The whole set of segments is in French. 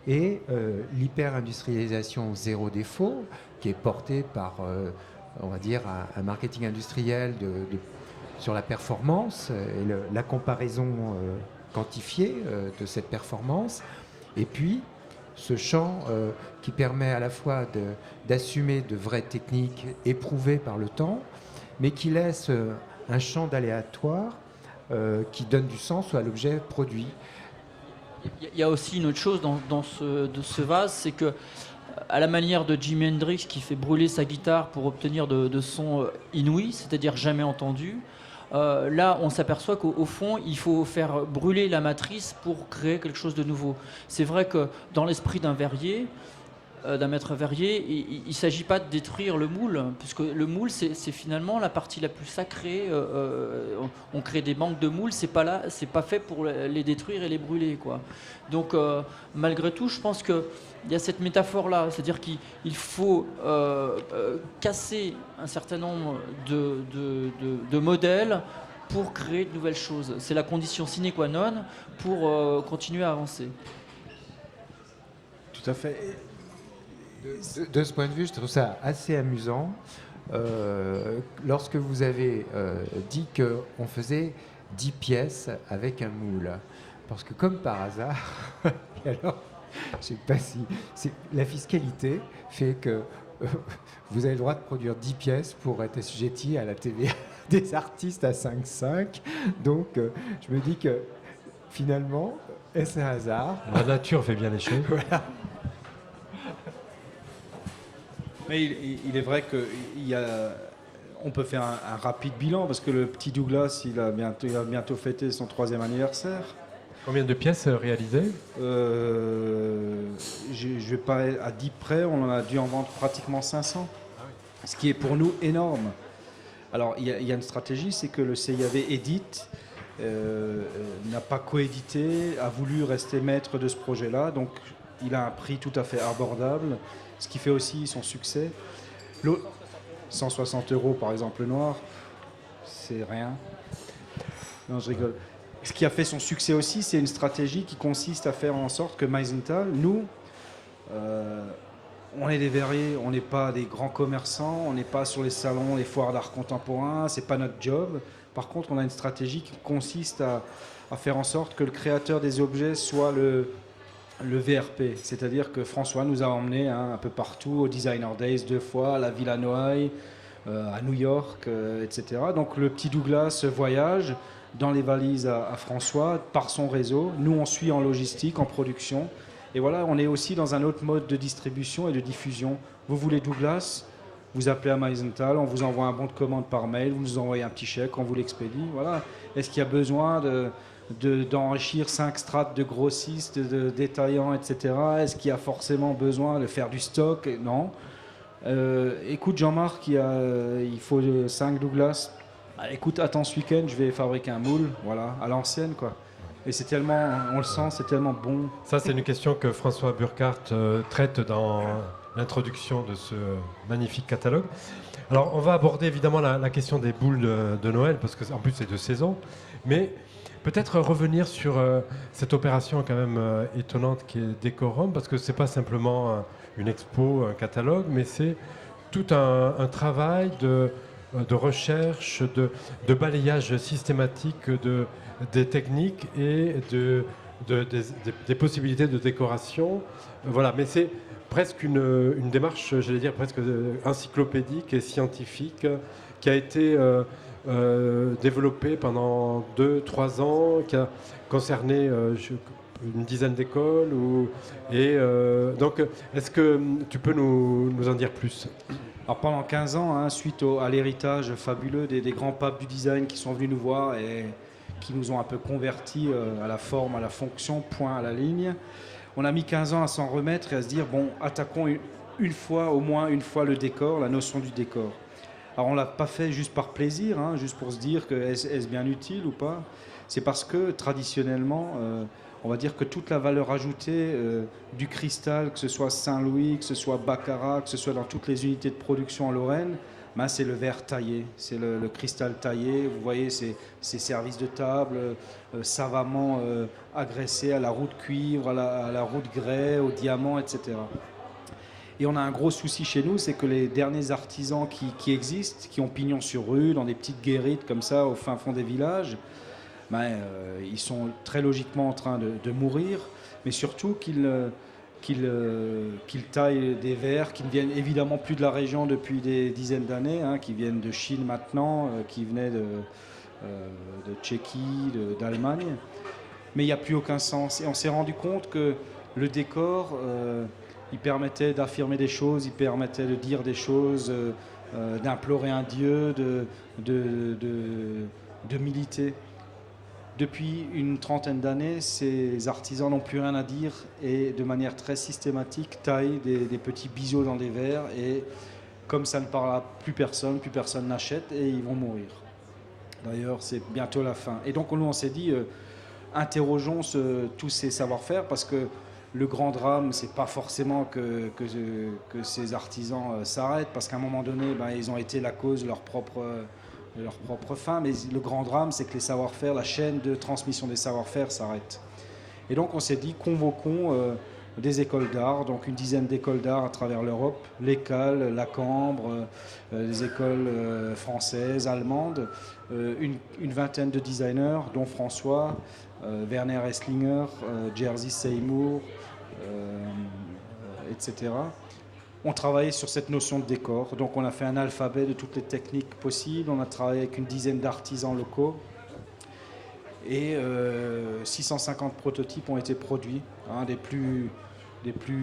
et l'hyper-industrialisation zéro défaut, qui est portée par, on va dire, un marketing industriel sur la performance et la comparaison quantifiée de cette performance. Et puis, ce champ qui permet à la fois d'assumer de vraies techniques éprouvées par le temps, mais qui laisse un champ d'aléatoire qui donne du sens à l'objet produit. Il y a aussi une autre chose dans ce vase, c'est que, à la manière de Jimi Hendrix qui fait brûler sa guitare pour obtenir de sons inouïs, c'est-à-dire jamais entendus, là on s'aperçoit qu'au fond il faut faire brûler la matrice pour créer quelque chose de nouveau. C'est vrai que dans l'esprit d'un verrier, d'un maître verrier, il ne s'agit pas de détruire le moule, puisque le moule c'est finalement la partie la plus sacrée. On crée des banques de moules, c'est pas fait pour les détruire et les brûler, quoi. Donc malgré tout, je pense qu'il y a cette métaphore-là, c'est-à-dire qu'il faut casser un certain nombre de modèles pour créer de nouvelles choses. C'est la condition sine qua non pour continuer à avancer. Tout à fait. De ce point de vue, je trouve ça assez amusant lorsque vous avez dit qu'on faisait 10 pièces avec un moule. Parce que comme par hasard, alors, je sais pas si la fiscalité fait que vous avez le droit de produire 10 pièces pour être assujetti à la TVA des artistes à 5,5. Donc je me dis que finalement, est-ce un hasard? La nature fait bien les choses. Voilà. Mais il est vrai qu'on peut faire un rapide bilan, parce que le petit Douglas, il a bientôt fêté son 3e anniversaire. Combien de pièces réalisées? Je vais pas à 10 près, on en a dû en vendre pratiquement 500, ce qui est pour nous énorme. Alors il y a une stratégie, c'est que le CIAV Edit n'a pas coédité, a voulu rester maître de ce projet-là, donc il a un prix tout à fait abordable, ce qui fait aussi son succès. 160 € par exemple le noir, c'est rien. Non, je rigole. Ce qui a fait son succès aussi, c'est une stratégie qui consiste à faire en sorte que Meisenthal, nous, on est des verriers, on n'est pas des grands commerçants, on n'est pas sur les salons, les foires d'art contemporain, c'est pas notre job. Par contre, on a une stratégie qui consiste à faire en sorte que le créateur des objets soit le VRP, c'est-à-dire que François nous a emmenés un peu partout, au Designer Days 2 fois, à la Villa Noailles, à New York, etc. Donc le petit Douglas voyage dans les valises à François par son réseau. Nous, on suit en logistique, en production. Et voilà, on est aussi dans un autre mode de distribution et de diffusion. Vous voulez Douglas, vous appelez à Meisenthal, on vous envoie un bon de commande par mail, vous nous envoyez un petit chèque, on vous l'expédie. Voilà. Est-ce qu'il y a besoin d'enrichir 5 strates de grossistes, de détaillants, etc. Est-ce qu'il y a forcément besoin de faire du stock? Non. Écoute Jean-Marc, il faut 5 Douglas. Ah, écoute, attends ce week-end, je vais fabriquer un moule, voilà, à l'ancienne, quoi. Et c'est tellement, on le sent, c'est tellement bon. Ça, c'est une question que François Burkhardt traite dans l'introduction de ce magnifique catalogue. Alors, on va aborder évidemment la question des boules de Noël, parce qu'en plus, c'est de saison. Mais peut-être revenir sur cette opération quand même étonnante qui est Décorum, parce que c'est pas simplement une expo, un catalogue, mais c'est tout un travail de recherche, de balayage systématique des techniques et des possibilités de décoration. Voilà, mais c'est presque une démarche, j'allais dire, presque encyclopédique et scientifique qui a été développée pendant 2-3 ans, qui a concerné une dizaine d'écoles. Donc, est-ce que tu peux nous en dire plus ? Alors pendant 15 ans, suite à l'héritage fabuleux des grands papes du design qui sont venus nous voir et qui nous ont un peu convertis à la forme, à la fonction, point à la ligne, on a mis 15 ans à s'en remettre et à se dire, bon, attaquons au moins une fois le décor, la notion du décor. Alors on ne l'a pas fait juste par plaisir, juste pour se dire que est-ce bien utile ou pas. C'est parce que traditionnellement, on va dire que toute la valeur ajoutée du cristal, que ce soit Saint-Louis, que ce soit Baccarat, que ce soit dans toutes les unités de production en Lorraine, ben, c'est le verre taillé, c'est le cristal taillé. Vous voyez ces services de table savamment agressés à la roue de cuivre, à la roue de grès, au diamant, etc. Et on a un gros souci chez nous, c'est que les derniers artisans qui existent, qui ont pignon sur rue, dans des petites guérites comme ça, au fin fond des villages, ben, ils sont très logiquement en train de mourir, mais surtout qu'ils taillent des verres qui ne viennent évidemment plus de la région depuis des dizaines d'années, hein, qui viennent de Chine maintenant, qui venaient de Tchéquie, d'Allemagne. Mais il n'y a plus aucun sens. Et on s'est rendu compte que le décor, il permettait d'affirmer des choses, il permettait de dire des choses, d'implorer un dieu, de militer. Depuis une trentaine d'années, ces artisans n'ont plus rien à dire et de manière très systématique taillent des petits bijoux dans des verres et comme ça ne parle à plus personne n'achète et ils vont mourir. D'ailleurs, c'est bientôt la fin. Et donc nous, on s'est dit, interrogeons tous ces savoir-faire parce que le grand drame, c'est pas forcément que ces artisans s'arrêtent parce qu'à un moment donné, ben, ils ont été la cause de leur propre fin, mais le grand drame, c'est que les savoir-faire, la chaîne de transmission des savoir-faire s'arrête. Et donc on s'est dit, convoquons des écoles d'art, donc une dizaine d'écoles d'art à travers l'Europe, l'ECAL, la Cambre, les écoles françaises, allemandes, une vingtaine de designers, dont François, Werner Esslinger, Jerzy Seymour, etc. On travaillait sur cette notion de décor, donc on a fait un alphabet de toutes les techniques possibles, on a travaillé avec une dizaine d'artisans locaux et 650 prototypes ont été produits, hein, des plus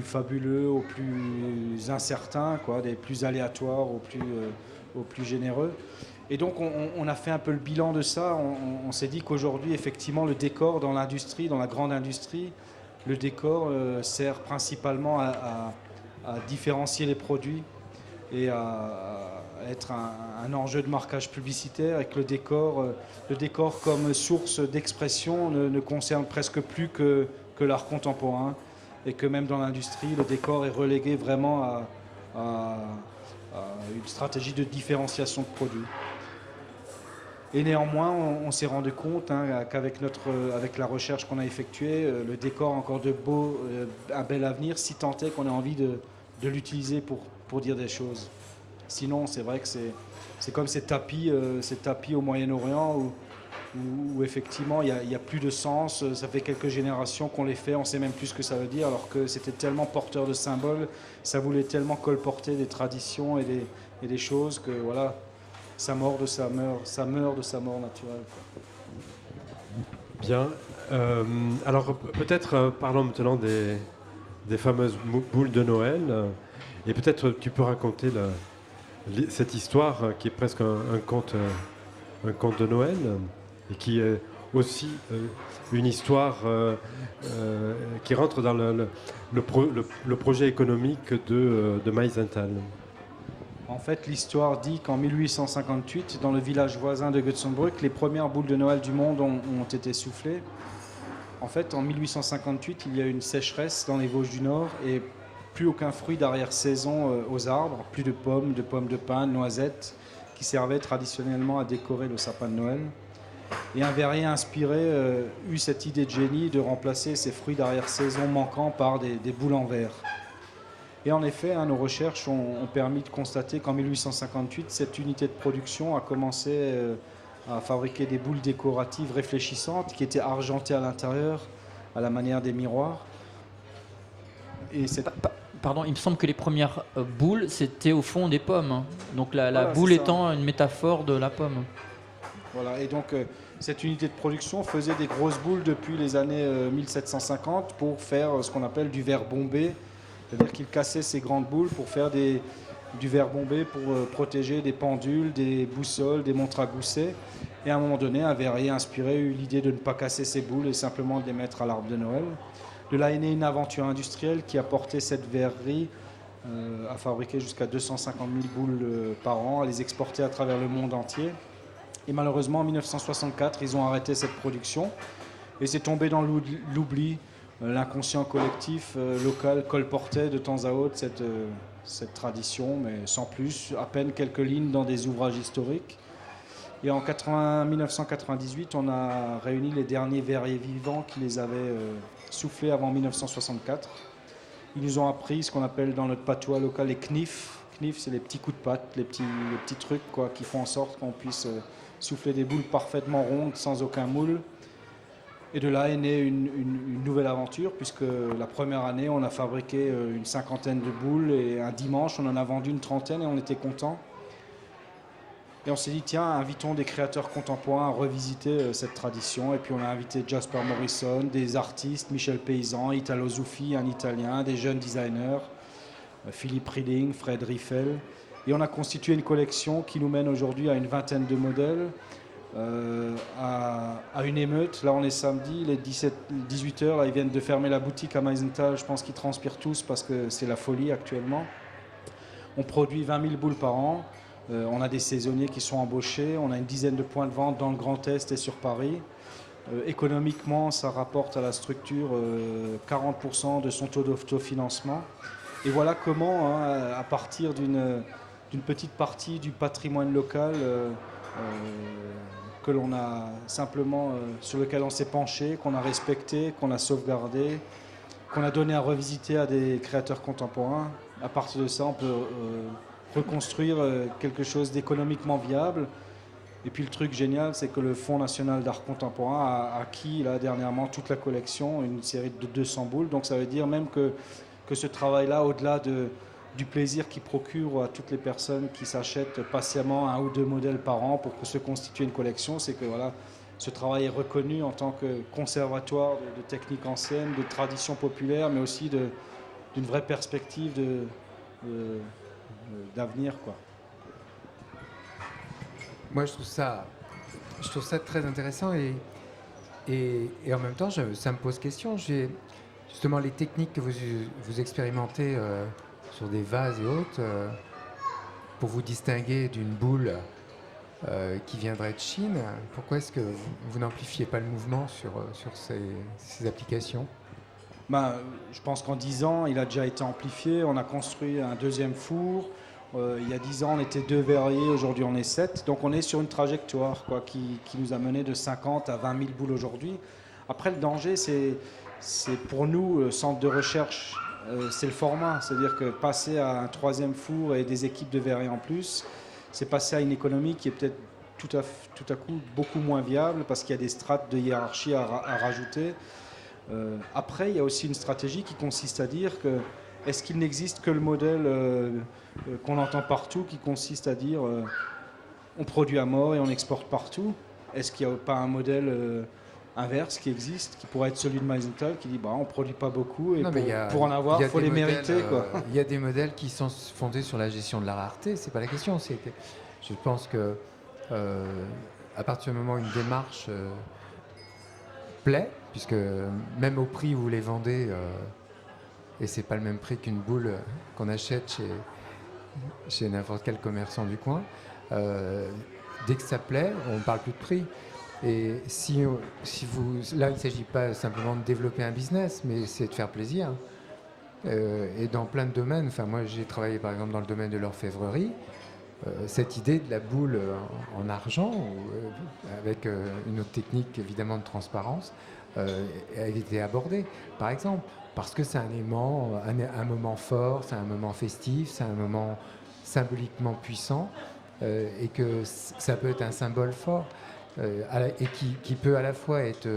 fabuleux aux plus incertains, quoi, des plus aléatoires aux plus généreux. Et donc on a fait un peu le bilan de ça, on s'est dit qu'aujourd'hui effectivement le décor dans l'industrie, dans la grande industrie, le décor sert principalement à différencier les produits et à être un enjeu de marquage publicitaire et que le décor comme source d'expression ne concerne presque plus que l'art contemporain et que même dans l'industrie, le décor est relégué vraiment à une stratégie de différenciation de produits. Et néanmoins, on s'est rendu compte qu'avec la recherche qu'on a effectuée, le décor a encore un bel avenir, si tant est qu'on a envie de l'utiliser pour dire des choses. Sinon, c'est vrai que c'est comme ces tapis au Moyen-Orient où effectivement il n'y a plus de sens. Ça fait quelques générations qu'on les fait, on ne sait même plus ce que ça veut dire, alors que c'était tellement porteur de symboles, ça voulait tellement colporter des traditions et des choses que voilà. Ça meurt de sa mort naturelle. Bien. Alors peut-être parlons maintenant des fameuses boules de Noël. Et peut-être tu peux raconter cette histoire qui est presque un conte de Noël et qui est aussi une histoire qui rentre dans le projet économique de Meisenthal. En fait, l'histoire dit qu'en 1858, dans le village voisin de Götzenbrück, les premières boules de Noël du monde ont été soufflées. En fait, en 1858, il y a eu une sécheresse dans les Vosges du Nord et plus aucun fruit d'arrière-saison aux arbres, plus de pommes de pin, de noisettes, qui servaient traditionnellement à décorer le sapin de Noël. Et un verrier inspiré eut cette idée de génie de remplacer ces fruits d'arrière-saison manquants par des boules en verre. Et en effet, nos recherches ont permis de constater qu'en 1858, cette unité de production a commencé à fabriquer des boules décoratives réfléchissantes qui étaient argentées à l'intérieur, à la manière des miroirs. Et Pardon, il me semble que les premières boules, c'était au fond des pommes, hein. Donc la boule étant une métaphore de la pomme. Voilà, et donc cette unité de production faisait des grosses boules depuis les années 1750 pour faire ce qu'on appelle du verre bombé. C'est-à-dire qu'il cassait ces grandes boules pour faire du verre bombé pour protéger des pendules, des boussoles, des montres à gousset. Et à un moment donné, un verrier inspiré eut l'idée de ne pas casser ces boules et simplement de les mettre à l'arbre de Noël. De là est née une aventure industrielle qui a porté cette verrerie à fabriquer jusqu'à 250 000 boules par an, à les exporter à travers le monde entier. Et malheureusement, en 1964, ils ont arrêté cette production. Et c'est tombé dans l'oubli l'inconscient collectif local colportait de temps à autre cette tradition, mais sans plus, à peine quelques lignes dans des ouvrages historiques. Et en 1998, on a réuni les derniers verriers vivants qui les avaient soufflés avant 1964. Ils nous ont appris ce qu'on appelle dans notre patois local les knifs. Knifs, c'est les petits coups de patte, les petits trucs quoi, qui font en sorte qu'on puisse souffler des boules parfaitement rondes, sans aucun moule. Et de là est née une nouvelle aventure, puisque la première année, on a fabriqué une cinquantaine de boules, et un dimanche, on en a vendu une trentaine, et on était contents. Et on s'est dit, tiens, invitons des créateurs contemporains à revisiter cette tradition. Et puis on a invité Jasper Morrison, des artistes, Michel Paysan, Italo Zuffi, un Italien, des jeunes designers, Philippe Riding, Fred Riffel. Et on a constitué une collection qui nous mène aujourd'hui à une vingtaine de modèles, à une émeute. Là, on est samedi, il est 18h. Là, ils viennent de fermer la boutique à Meisenthal. Je pense qu'ils transpirent tous parce que c'est la folie actuellement. On produit 20 000 boules par an. On a des saisonniers qui sont embauchés. On a une dizaine de points de vente dans le Grand Est et sur Paris. Économiquement, ça rapporte à la structure 40% de son taux d'autofinancement. Et voilà comment, à partir d'une petite partie du patrimoine local que l'on a simplement, sur lequel on s'est penché, qu'on a respecté, qu'on a sauvegardé, qu'on a donné à revisiter à des créateurs contemporains. À partir de ça, on peut reconstruire quelque chose d'économiquement viable. Et puis le truc génial, c'est que le Fonds national d'art contemporain a acquis là, dernièrement toute la collection, une série de 200 boules. Donc ça veut dire même que ce travail-là, au-delà du plaisir qu'il procure à toutes les personnes qui s'achètent patiemment un ou deux modèles par an pour se constituer une collection, c'est que voilà, ce travail est reconnu en tant que conservatoire de techniques anciennes, de traditions populaires, mais aussi d'une vraie perspective d'avenir, quoi. Moi, je trouve ça très intéressant et en même temps, ça me pose question. Justement, les techniques que vous expérimentez sur des vases et autres, pour vous distinguer d'une boule qui viendrait de Chine, pourquoi est-ce que vous n'amplifiez pas le mouvement sur ces applications ? Je pense qu'en 10 ans, il a déjà été amplifié. On a construit un deuxième four. Il y a 10 ans, on était 2 verriers. Aujourd'hui, on est 7. Donc, on est sur une trajectoire quoi, qui nous a mené de 50 à 20 000 boules aujourd'hui. Après, le danger, c'est pour nous, centre de recherche, c'est le format. C'est-à-dire que passer à un troisième four et des équipes de verriers en plus, c'est passer à une économie qui est peut-être tout à coup beaucoup moins viable parce qu'il y a des strates de hiérarchie à rajouter. Après, il y a aussi une stratégie qui consiste à dire que est-ce qu'il n'existe que le modèle qu'on entend partout, qui consiste à dire on produit à mort et on exporte partout. Est-ce qu'il n'y a pas un modèle inverse qui existe, qui pourrait être celui de Meisenthal, qui dit on ne produit pas beaucoup et pour en avoir, il faut les mériter. Il y a des modèles qui sont fondés sur la gestion de la rareté, c'est pas la question. C'est que je pense que à partir du moment où une démarche plaît, puisque même au prix où vous les vendez, et c'est pas le même prix qu'une boule qu'on achète chez n'importe quel commerçant du coin, dès que ça plaît, on ne parle plus de prix. Et si vous, là, il ne s'agit pas simplement de développer un business, mais c'est de faire plaisir. Et dans plein de domaines, moi j'ai travaillé par exemple dans le domaine de l'orfèvrerie, cette idée de la boule en argent, avec une autre technique évidemment de transparence, a été abordée, par exemple, parce que c'est un moment fort, c'est un moment festif, c'est un moment symboliquement puissant, et que ça peut être un symbole fort, et qui peut à la fois être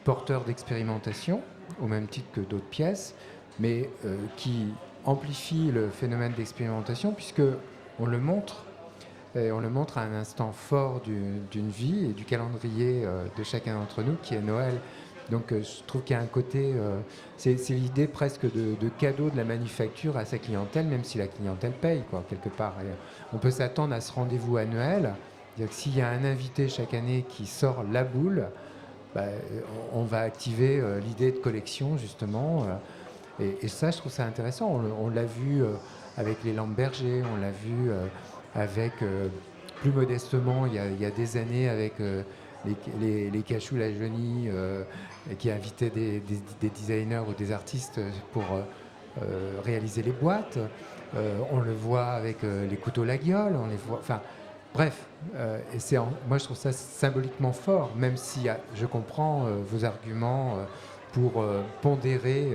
porteur d'expérimentation, au même titre que d'autres pièces, mais qui amplifie le phénomène d'expérimentation, puisque on le montre à un instant fort d'une vie et du calendrier de chacun d'entre nous, qui est Noël. Donc je trouve qu'il y a un côté, c'est l'idée presque de cadeau de la manufacture à sa clientèle, même si la clientèle paye, quoi, quelque part. Et on peut s'attendre à ce rendez-vous annuel, c'est-à-dire que s'il y a un invité chaque année qui sort la boule, on va activer l'idée de collection, justement. Et ça, je trouve ça intéressant. On l'a vu avec les lampes Berger, on l'a vu avec, plus modestement, il y a des années, avec les cachous la Johnny, qui invitaient des designers ou des artistes pour réaliser les boîtes. On le voit avec les couteaux la guiole, on les voit. Enfin, bref, et moi je trouve ça symboliquement fort, même si je comprends vos arguments pour pondérer